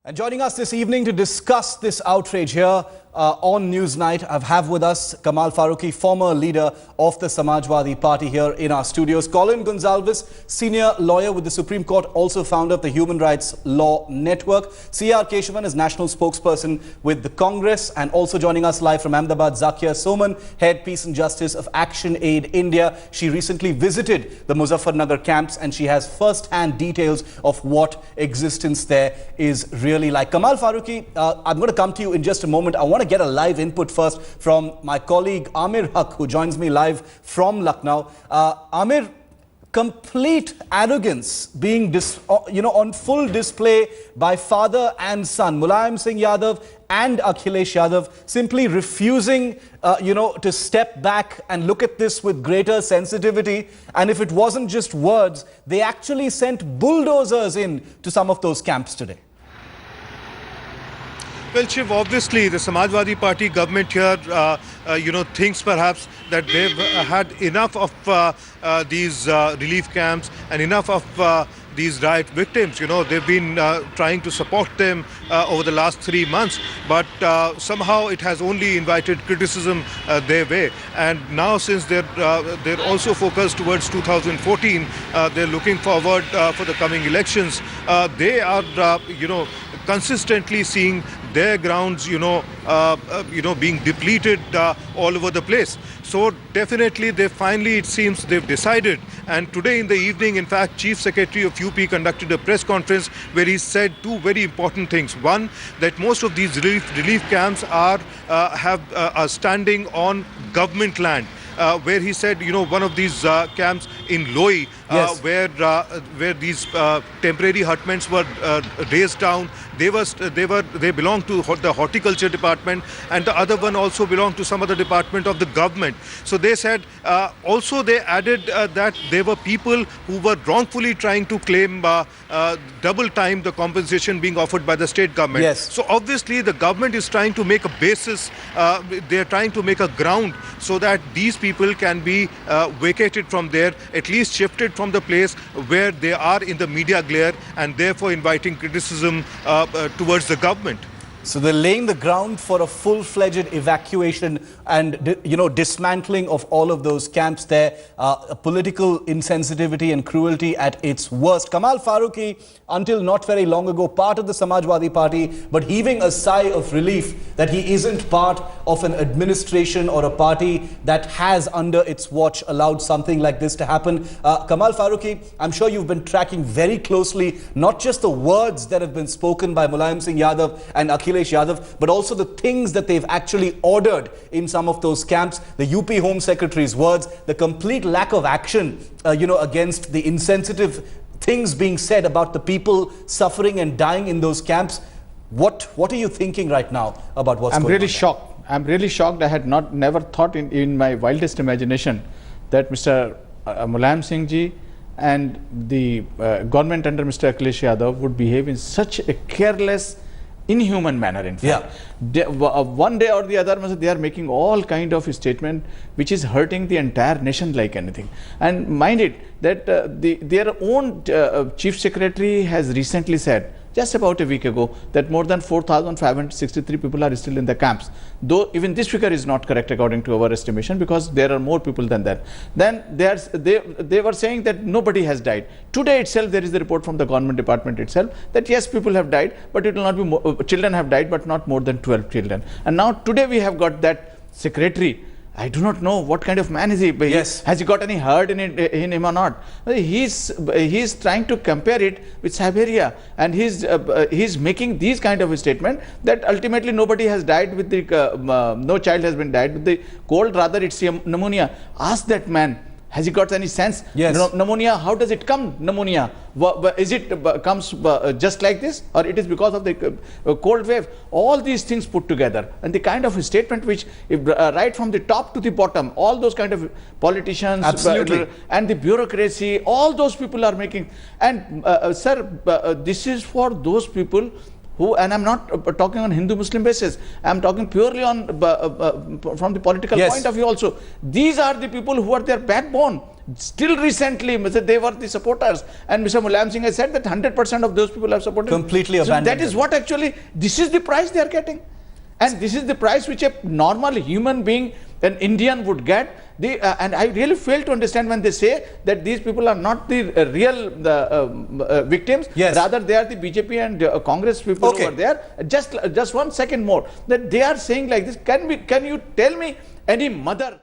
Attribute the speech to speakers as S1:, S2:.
S1: And joining us this evening to discuss this outrage here on Newsnight, I have with us Kamal Farooqui, former leader of the Samajwadi Party, here in our studios. Colin Gonsalves, senior lawyer with the Supreme Court, also founder of the Human Rights Law Network. C.R. Keshavan is national spokesperson with the Congress. And also joining us live from Ahmedabad, Zakia Soman, head Peace and Justice of Action Aid India. She recently visited the Muzaffarnagar camps and she has first-hand details of what existence there is really like. Kamal Farooqui, I'm going to come to you in just a moment. I want to get a live input first from my colleague Amir Haq, who joins me live from Lucknow. Amir, complete arrogance being on full display by father and son, Mulayam Singh Yadav and Akhilesh Yadav, simply refusing to step back and look at this with greater sensitivity. And if it wasn't just words, they actually sent bulldozers in to some of those camps today.
S2: Well, Shiv, obviously the Samajwadi Party government here, thinks perhaps that they've had enough of these relief camps and enough of these riot victims. They've been trying to support them over the last 3 months, but somehow it has only invited criticism their way. And now, since they're also focused towards 2014, they're looking forward for the coming elections. They are, consistently seeing their grounds, being depleted all over the place. So definitely it seems they've decided. And today in the evening, in fact, Chief Secretary of UP conducted a press conference where he said two very important things. One, that most of these relief camps are standing on government land. Where he said, one of these camps in Loi, yes, where these temporary hutments were raised down, they belong to the horticulture department, and the other one also belonged to some other department of the government. So they said, also they added that there were people who were wrongfully trying to claim double time the compensation being offered by the state government.
S1: Yes.
S2: So obviously the government is trying to make a basis, they're trying to make a ground so that these people can be vacated from there, at least shifted from the place where they are in the media glare, and therefore inviting criticism towards the government.
S1: So they're laying the ground for a full-fledged evacuation and, dismantling of all of those camps there. Political insensitivity and cruelty at its worst. Kamal Farooqui, until not very long ago, part of the Samajwadi Party, but heaving a sigh of relief that he isn't part of an administration or a party that has under its watch allowed something like this to happen. Kamal Farooqui, I'm sure you've been tracking very closely, not just the words that have been spoken by Mulayam Singh Yadav and Akhilesh Yadav, but also the things that they've actually ordered in some of those camps. The UP Home Secretary's words, the complete lack of action, against the insensitive things being said about the people suffering and dying in those camps. What are you thinking right now about what's going on?
S3: I'm really shocked. I'm really shocked. I had never thought in my wildest imagination that Mr. Mulayam Singh ji and the government under Mr. Akhilesh Yadav would behave in such a careless, inhuman manner. In fact, one day or the other, they are making all kind of statement which is hurting the entire nation like anything. And mind it that their own chief secretary has recently said, just about a week ago, that more than 4,563 people are still in the camps. Though even this figure is not correct according to our estimation, because there are more people than that. Then they were saying that nobody has died. Today itself there is the report from the government department itself that yes, people have died, but it will not be more, children have died, but not more than 12 children. And now today we have got that secretary. I do not know what kind of man is he.
S1: Yes.
S3: Has he got any hurt in him or not? He's trying to compare it with Siberia, and he's making these kind of a statement that ultimately nobody has died with the no child has been died with the cold, rather it's pneumonia. Ask that man, has he got any sense?
S1: Yes.
S3: Pneumonia, how does it come? Pneumonia, is it comes just like this, or it is because of the cold wave? All these things put together, and the kind of a statement which right from the top to the bottom, all those kind of politicians,
S1: absolutely,
S3: and the bureaucracy, all those people are making. And sir, this is for those people who, and I'm not talking on Hindu-Muslim basis, I'm talking purely on from the political, yes, point of view also. These are the people who are their backbone. Still recently, they were the supporters, and Mr. Mulayam Singh has said that 100% of those people have supported.
S1: Completely abandoned.
S3: So that is what actually, this is the price they are getting. And this is the price which a normal human being, an Indian, would get. And I really fail to understand when they say that these people are not the real victims.
S1: Yes.
S3: Rather, they are the BJP and Congress people over there. Just 1 second more. That they are saying like this. Can you tell me any mother